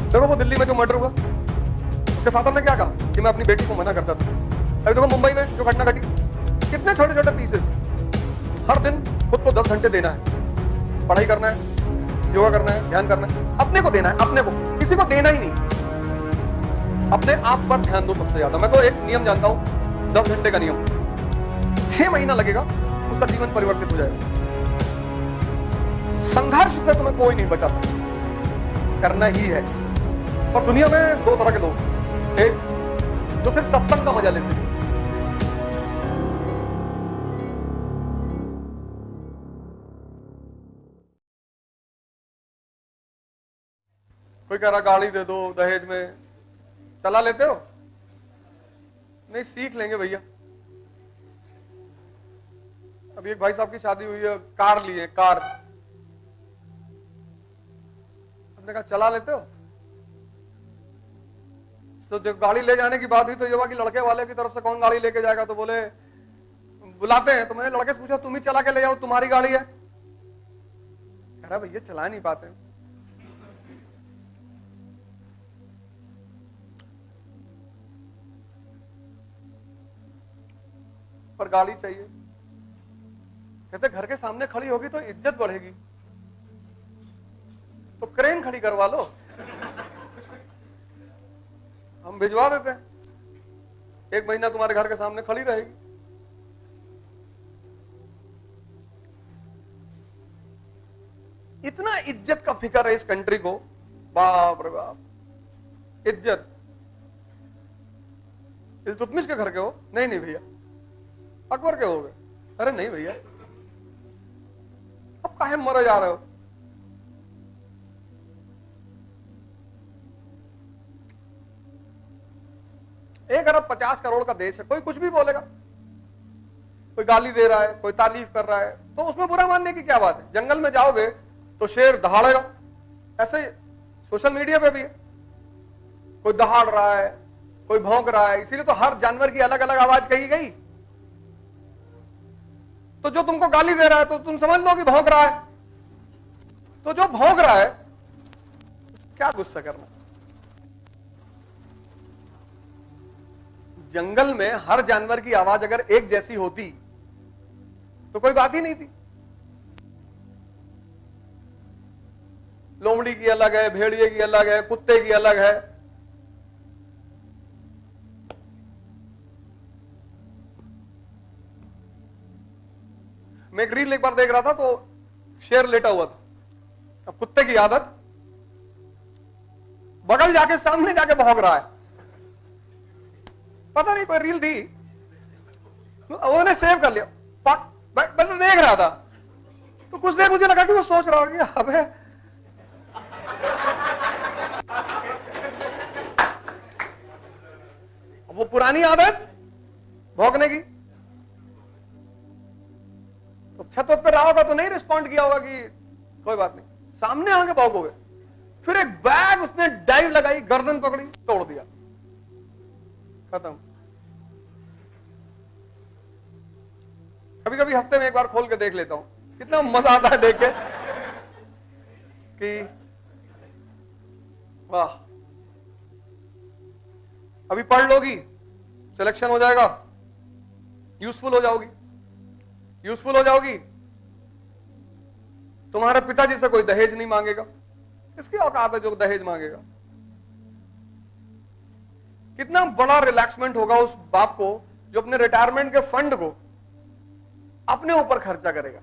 देखो वो दिल्ली में जो मर्डर हुआ, उसके फादर ने क्या कहा कि मैं अपनी बेटी को मना करता था। अभी देखो मुंबई में जो घटना घटी, कितने छोटे छोटे पीसेस, हर दिन खुद को 10 घंटे देना है, पढ़ाई करना है, योगा करना है, ध्यान करना है, अपने को देना है, अपने को, किसी को देना ही नहीं। अपने आप पर ध्यान दो सबसे ज्यादा। मैं तो एक नियम जानता हूं, 10 घंटे का नियम, 6 महीना लगेगा, उसका जीवन परिवर्तित हो जाएगा। संघर्ष से तुम्हें कोई नहीं बचा सकता, करना ही है। और दुनिया में 2 तरह के लोग, एक जो सिर्फ सत्संग का मजा लेते हैं, कोई कह रहा गाड़ी दे दो दहेज में, चला लेते हो? नहीं, सीख लेंगे भैया। अभी एक भाई साहब की शादी हुई है, कार ली है, कार, हमने कहा चला लेते हो? तो जब गाड़ी ले जाने की बात हुई तो ये हुआ कि लड़के वाले की तरफ से कौन गाड़ी लेके जाएगा, तो बोले बुलाते हैं। तो मैंने लड़के से पूछा तुम ही चला के ले जाओ, तुम्हारी गाड़ी है? कह रहा भैया चला नहीं पाते। पर गाड़ी चाहिए। कहते घर के सामने खड़ी होगी तो इज्जत बढ़ेगी, तो क्रेन खड़ी करवा लो, हम भिजवा देते हैं, 1 महीना तुम्हारे घर के सामने खड़ी रहेगी। इतना इज्जत का फिक्र है इस कंट्री को, बाप रे बाप। इज्जत, इल्तुतमिश के घर के हो? नहीं नहीं भैया। अकबर के हो गए? अरे नहीं भैया। अब काहे मरे जा रहे हो? एक अरब 50 करोड़ का देश है, कोई कुछ भी बोलेगा, कोई गाली दे रहा है, कोई तारीफ कर रहा है, तो उसमें बुरा मानने की क्या बात है? जंगल में जाओगे तो शेर दहाड़ेगा, ऐसे सोशल मीडिया पे भी है, कोई दहाड़ रहा है, कोई भौंक रहा है, इसीलिए तो हर जानवर की अलग अलग आवाज कही गई। तो जो तुमको गाली दे रहा है तो तुम समझ लो कि भौंक रहा है, तो जो भौंक रहा है क्या गुस्सा करना। जंगल में हर जानवर की आवाज अगर एक जैसी होती तो कोई बात ही नहीं थी। लोमड़ी की अलग है, भेड़िए की अलग है, कुत्ते की अलग है। मैं एक रील एक बार देख रहा था तो शेर लेटा हुआ था, अब कुत्ते की आदत बगल जाके सामने जाके भौंक रहा है। पता नहीं कोई रील थी, उन्होंने सेव कर लिया, मैं तो देख रहा था तो कुछ देर मुझे लगा कि वो सोच रहा होगा कि अबे वो पुरानी आदत भौंकने की। तो छत पर रहा होगा तो नहीं रिस्पॉन्ड किया होगा कि कोई बात नहीं, सामने आके भौंकोगे। फिर एक बैग उसने डाइव लगाई, गर्दन पकड़ी, तोड़ दिया, खत्म। कभी कभी हफ्ते में एक बार खोल के देख लेता हूं, कितना मजा आता है देख के कि वाह, अभी पढ़ लोगी, सिलेक्शन हो जाएगा, यूजफुल हो जाओगी, यूजफुल हो जाओगी, तुम्हारे पिताजी से कोई दहेज नहीं मांगेगा। इसकी औकात है जो दहेज मांगेगा। कितना बड़ा रिलैक्समेंट होगा उस बाप को जो अपने रिटायरमेंट के फंड को अपने ऊपर खर्चा करेगा।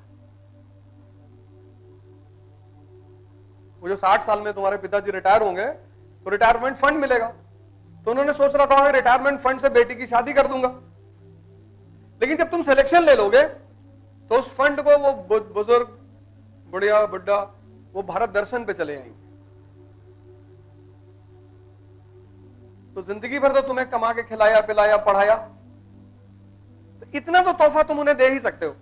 वो जो 60 साल में तुम्हारे पिताजी रिटायर होंगे तो रिटायरमेंट फंड मिलेगा, तो उन्होंने सोच रखा होगा रिटायरमेंट फंड से बेटी की शादी कर दूंगा। लेकिन जब तुम सिलेक्शन ले लोगे तो उस फंड को वो बुजुर्ग, बुढ़िया, बुड्ढा, वो भारत दर्शन पे चले आएंगे। तो जिंदगी भर तो तुम्हें कमा के खिलाया, पिलाया, पढ़ाया, तो इतना तो तोहफा तुम उन्हें दे ही सकते हो।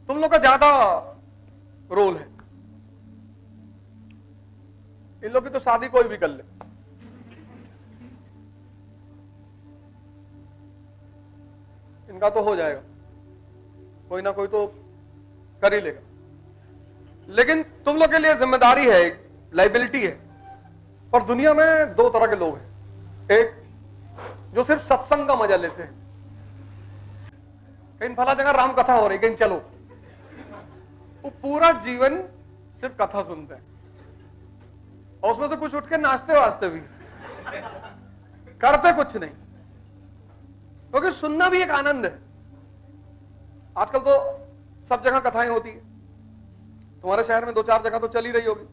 तुम लोग का ज्यादा रोल है। इन लोग की तो शादी कोई भी कर ले, इनका तो हो जाएगा, कोई ना कोई तो कर ही लेगा। लेकिन तुम लोग के लिए जिम्मेदारी है, लाइबिलिटी है और दुनिया में दो तरह के लोग हैं, एक जो सिर्फ सत्संग का मजा लेते हैं, कहीं फला जगह राम कथा हो रही, कहीं चलो, वो पूरा जीवन सिर्फ कथा सुनते हैं और उसमें से कुछ उठ के नाचते वास्ते भी, करते कुछ नहीं, क्योंकि सुनना भी एक आनंद है। आजकल तो सब जगह कथाएं होती है, तुम्हारे शहर में 2-4 जगह तो चल ही रही होगी,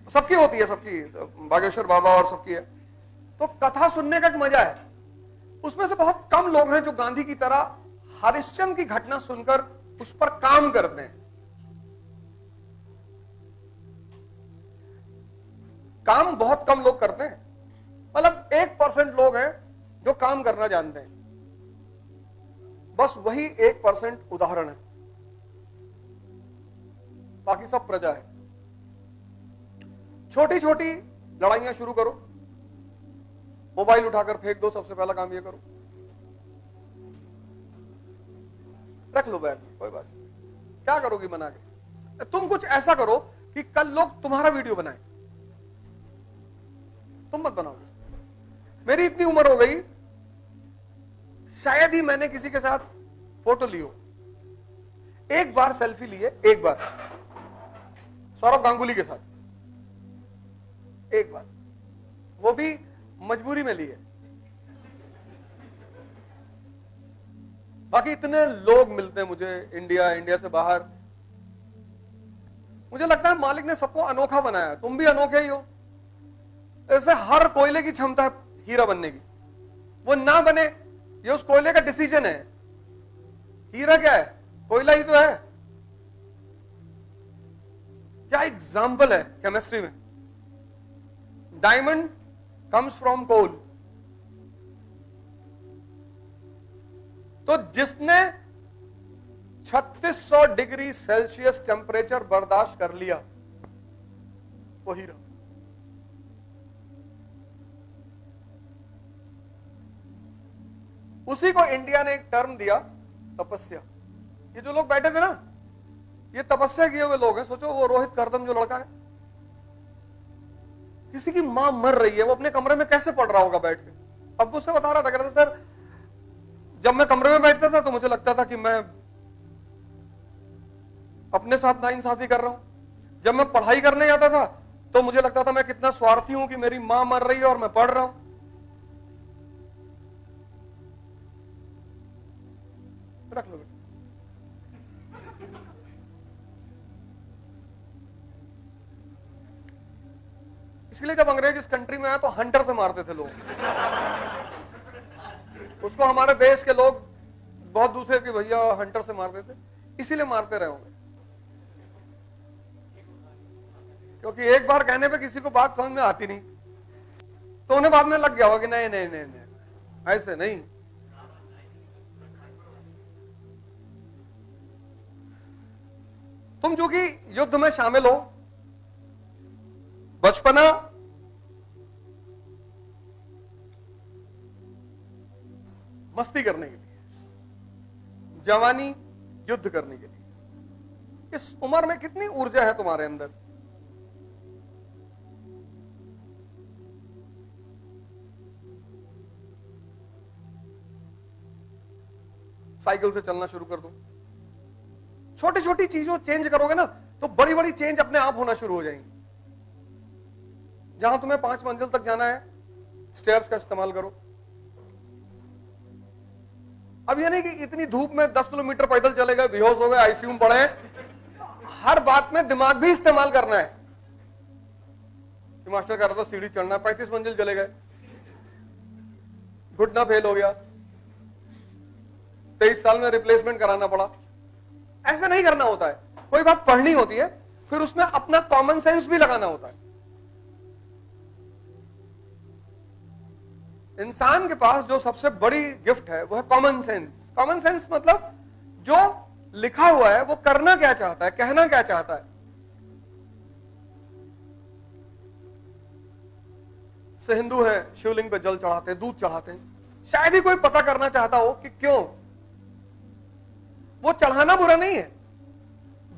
सबकी होती है, सबकी, बागेश्वर बाबा और सबकी है। तो कथा सुनने का एक मजा है। उसमें से बहुत कम लोग हैं जो गांधी की तरह हरिश्चंद्र की घटना सुनकर उस पर काम करते हैं। काम बहुत कम लोग करते हैं, मतलब 1% लोग हैं जो काम करना जानते हैं, बस वही 1% उदाहरण है, बाकी सब प्रजा है। छोटी छोटी लड़ाइयां शुरू करो, मोबाइल उठाकर फेंक दो, सबसे पहला काम ये करो, रख लो बैग में, कोई बात नहीं, क्या करोगी बना के? तुम कुछ ऐसा करो कि कल लोग तुम्हारा वीडियो बनाए, तुम मत बनाओ। मेरी इतनी उम्र हो गई, शायद ही मैंने किसी के साथ फोटो ली हो, एक बार सेल्फी ली है, एक बार सौरभ गांगुली के साथ, एक बार, वो भी मजबूरी में ली है। बाकी इतने लोग मिलते हैं मुझे इंडिया से बाहर, मुझे लगता है मालिक ने सबको अनोखा बनाया, तुम भी अनोखे ही हो। ऐसे हर कोयले की क्षमता है हीरा बनने की, वो ना बने ये उस कोयले का डिसीजन है। हीरा क्या है? कोयला ही तो है। क्या एग्जाम्पल है केमिस्ट्री में, डायमंड कम्स फ्रॉम कोल। तो जिसने 3600 डिग्री सेल्सियस टेम्परेचर बर्दाश्त कर लिया वो हीरा। उसी को इंडिया ने एक टर्म दिया, तपस्या। ये जो लोग बैठे थे ना, ये तपस्या किए हुए लोग हैं। सोचो वो रोहित करदम जो लड़का है, किसी की मां मर रही है, वो अपने कमरे में कैसे पढ़ रहा होगा बैठ के। अब उससे बता रहा था, कह रहा था सर जब मैं कमरे में बैठता था तो मुझे लगता था कि मैं अपने साथ नाइंसाफी कर रहा हूं। जब मैं पढ़ाई करने जाता था तो मुझे लगता था मैं कितना स्वार्थी हूं कि मेरी मां मर रही है और मैं पढ़ रहा हूं। रख लो। इसलिए जब अंग्रेज इस कंट्री में आया तो हंटर से मारते थे लोग। उसको हमारे देश के लोग बहुत दूसरे के भैया हंटर से मारते थे, इसीलिए मारते रहे होंगे। क्योंकि एक बार कहने पे किसी को बात समझ में आती नहीं तो उन्हें बाद में लग गया होगा कि नहीं नहीं नहीं नहीं ऐसे नहीं। तुम जो कि युद्ध में शामिल हो, बचपना मस्ती करने के लिए, जवानी युद्ध करने के लिए। इस उम्र में कितनी ऊर्जा है तुम्हारे अंदर। साइकिल से चलना शुरू कर दो। छोटी छोटी चीजों चेंज करोगे ना तो बड़ी बड़ी चेंज अपने आप होना शुरू हो जाएंगी। जहां तुम्हें 5 मंजिल तक जाना है, स्टेयर्स का इस्तेमाल करो। अब ये नहीं कि इतनी धूप में 10 किलोमीटर पैदल चले गए, बेहोश हो गए, आईसीयू में पड़े। हर बात में दिमाग भी इस्तेमाल करना है। कि मास्टर कह रहा था सीढ़ी चढ़ना, 35 मंजिल चले गए, घुटना फेल हो गया, 23 साल में रिप्लेसमेंट कराना पड़ा। ऐसा नहीं करना होता है। कोई बात पढ़नी होती है, फिर उसमें अपना कॉमन सेंस भी लगाना होता है। इंसान के पास जो सबसे बड़ी गिफ्ट है वो है कॉमन सेंस। कॉमन सेंस मतलब जो लिखा हुआ है वो करना क्या चाहता है, कहना क्या चाहता है। से हिंदू है, शिवलिंग पे जल चढ़ाते हैं, दूध चढ़ाते हैं। शायद ही कोई पता करना चाहता हो कि क्यों। वो चढ़ाना बुरा नहीं है,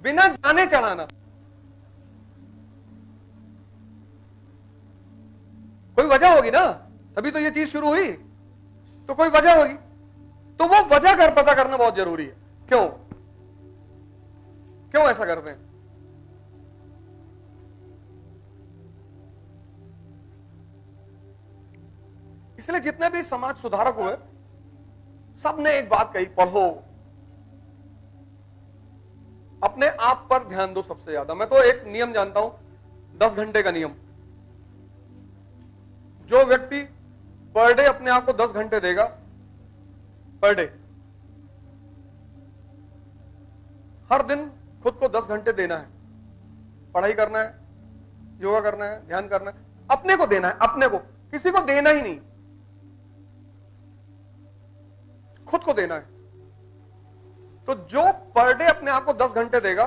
बिना जाने चढ़ाना। कोई वजह होगी ना, तभी तो ये चीज शुरू हुई, तो कोई वजह होगी, तो वो वजह कर पता करना बहुत जरूरी है। क्यों क्यों ऐसा करते हैं? इसलिए जितने भी समाज सुधारक हुए सबने एक बात कही, पढ़ो, अपने आप पर ध्यान दो सबसे ज्यादा। मैं तो एक नियम जानता हूं, 10 घंटे का नियम। जो व्यक्ति पर डे अपने आप को 10 घंटे देगा, पर डे, हर दिन खुद को 10 घंटे देना है। पढ़ाई करना है, योगा करना है, ध्यान करना है, अपने को देना है, अपने को, किसी को देना ही नहीं, खुद को देना है। तो जो पर डे अपने आप को 10 घंटे देगा,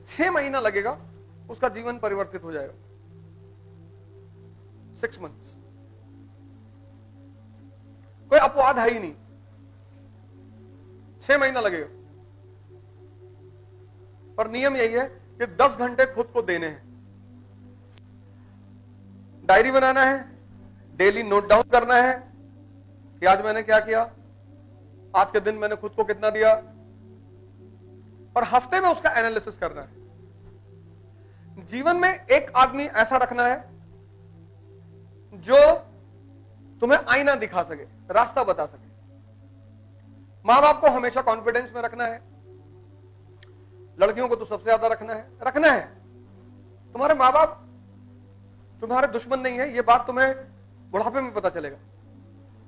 6 महीना लगेगा, उसका जीवन परिवर्तित हो जाएगा। 6 मंथ्स, कोई अपवाद है ही नहीं, 6 महीना लगेगा। पर नियम यही है कि 10 घंटे खुद को देने हैं। डायरी बनाना है, डेली नोट डाउन करना है कि आज मैंने क्या किया, आज के दिन मैंने खुद को कितना दिया, और हफ्ते में उसका एनालिसिस करना है। जीवन में एक आदमी ऐसा रखना है जो तुम्हें आईना दिखा सके, रास्ता बता सके। मां बाप को हमेशा कॉन्फिडेंस में रखना है, लड़कियों को तो सबसे ज्यादा रखना है। तुम्हारे मां बाप तुम्हारे दुश्मन नहीं है, यह बात तुम्हें बुढ़ापे में पता चलेगा,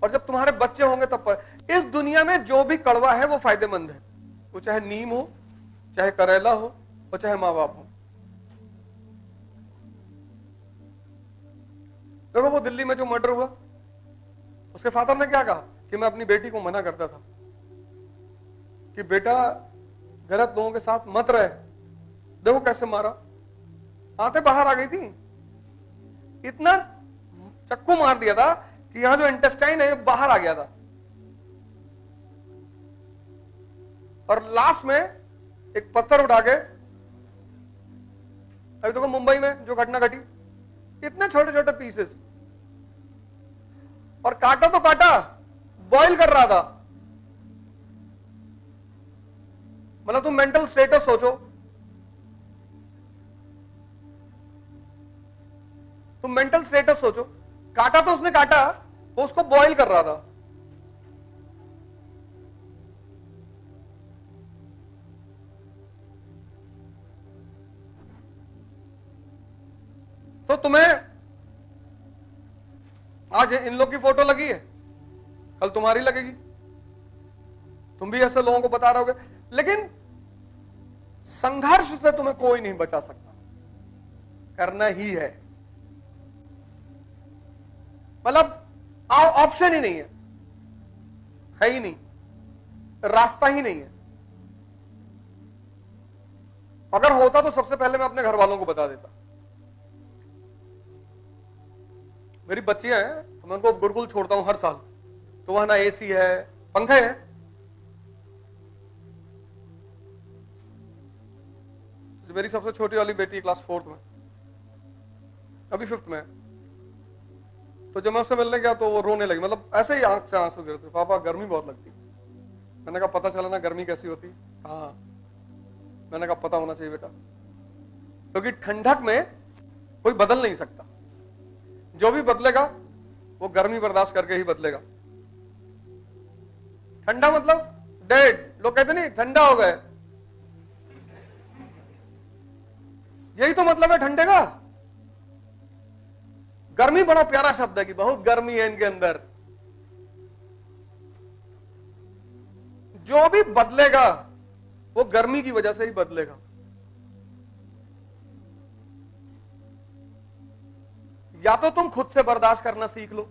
और जब तुम्हारे बच्चे होंगे तब पर। इस दुनिया में जो भी कड़वा है वो फायदेमंद है, वो चाहे नीम हो, चाहे करेला हो, और चाहे मां बाप हो। देखो वो दिल्ली में जो मर्डर हुआ, उसके फादर ने क्या कहा कि मैं अपनी बेटी को मना करता था कि बेटा गलत लोगों के साथ मत रहे। देखो कैसे मारा, आंतें बाहर आ गई थी, इतना चक्कू मार दिया था कि यहां जो इंटेस्टाइन है बाहर आ गया था। और लास्ट में एक पत्थर उठा के, अभी देखो मुंबई में जो घटना घटी, इतने छोटे छोटे पीसेस, और काटा तो काटा, बॉईल कर रहा था। मतलब तुम मेंटल स्टेटस सोचो, तुम मेंटल स्टेटस सोचो, काटा तो उसने काटा, वो उसको बॉईल कर रहा था। तो तुम्हें आज इन लोग की फोटो लगी है, कल तुम्हारी लगेगी, तुम भी ऐसे लोगों को बता रहे होगे। लेकिन संघर्ष से तुम्हें कोई नहीं बचा सकता, करना ही है। मतलब ऑप्शन ही नहीं है ही नहीं, रास्ता ही नहीं है। अगर होता तो सबसे पहले मैं अपने घर वालों को बता देता। मेरी बच्चियां हैं, तो मैं उनको गुरुकुल छोड़ता हूं हर साल, तो वहां ना एसी है, पंखे है। मेरी सबसे छोटी वाली बेटी क्लास 4th में, अभी 5th में है। तो जब मैं उससे मिलने गया तो वो रोने लगी, मतलब ऐसे ही आंख से आंसू गिरते, पापा गर्मी बहुत लगती। मैंने कहा पता चला ना गर्मी कैसी होती? हाँ। मैंने कहा पता होना चाहिए बेटा, क्योंकि ठंडक में कोई बदल नहीं सकता, जो भी बदलेगा वो गर्मी बर्दाश्त करके ही बदलेगा। ठंडा मतलब डेड, लोग कहते नहीं ठंडा हो गए, यही तो मतलब है ठंडे का। गर्मी बड़ा प्यारा शब्द है कि बहुत गर्मी है इनके अंदर। जो भी बदलेगा वो गर्मी की वजह से ही बदलेगा। या तो तुम खुद से बर्दाश्त करना सीख लो,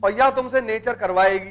और या तुमसे नेचर करवाएगी।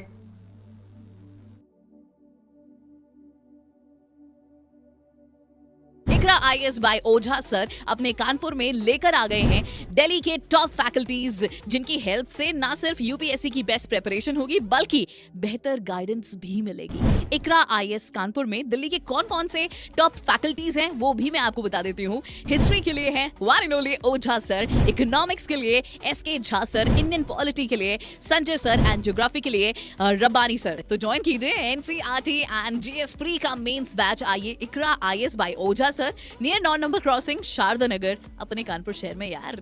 एक इकरा आईएएस बाय ओझा सर अपने कानपुर में लेकर आ गए हैं दिल्ली के टॉप फैकल्टीज, जिनकी हेल्प से ना सिर्फ यूपीएससी की बेस्ट प्रिपरेशन होगी बल्कि बेहतर गाइडेंस भी मिलेगी। इकरा आईएएस कानपुर में दिल्ली के कौन-कौन से टॉप फैकल्टीज हैं वो भी मैं आपको बता देती हूँ। हिस्ट्री के लिए है one and only Ojha sir, economics के लिए SK Jha sir, Indian polity के लिए संजय सर एंड ज्योग्राफी के लिए रब्बानी सर। तो ज्वाइन कीजिए एनसीईआरटी एंड जीएस प्री का मेंस बैच। आइए Iqra IAS by Ojha sir, near 9 number crossing Sharda Nagar, अपने कानपुर शहर में यार।